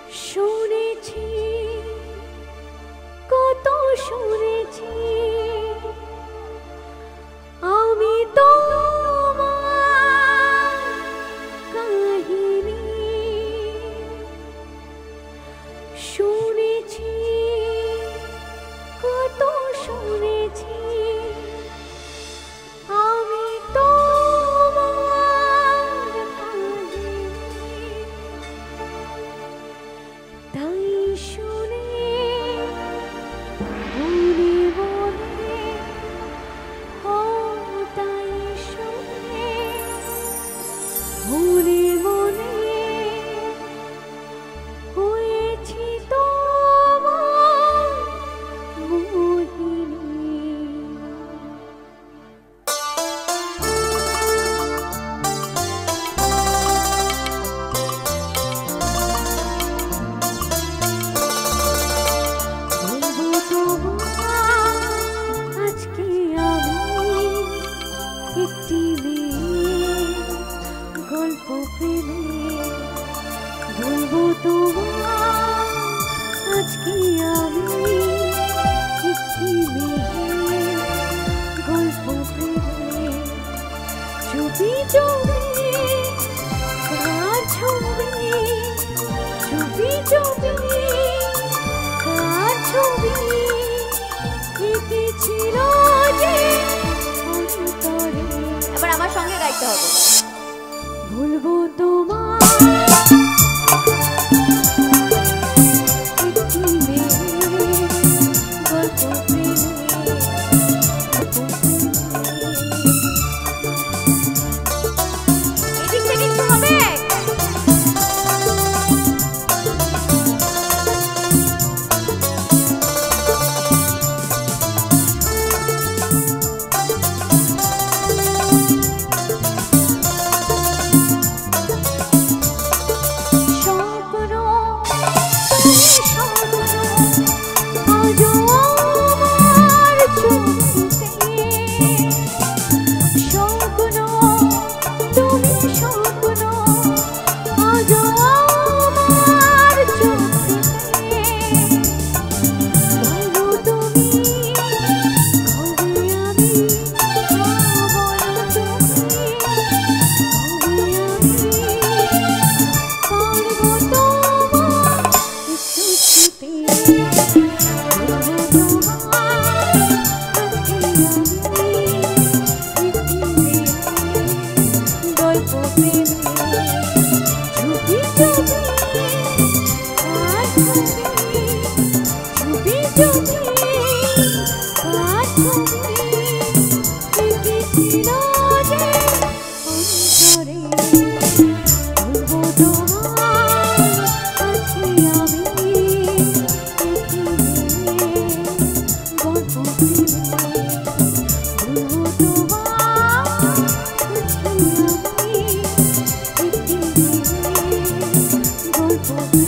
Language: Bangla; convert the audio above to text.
শুনেছি কত শুনেছি আমি তোমার কাহিনী শুনেছি কত শুনেছি আমি তোমার কাহিনী তাই শুনে মনে মনে তাই শুনে মনে মনে হয়েছি তোমার মোহিনী। আজকে আমি একটি মেয়ে গল্প প্রেমে বলবো তোমার আজকে আমি একটি মেয়ে গল্প প্রেমে ছবি ছবি কার ছবি ছবি ছবি কার ছবি এঁকেছিল যে অন্তরে। এবার আমার সঙ্গে গাইতে হবে। ভুলবো তোমার একটি মেয়ে গল্প প্রেমে এদিক থেকে একটু হবে। গল্প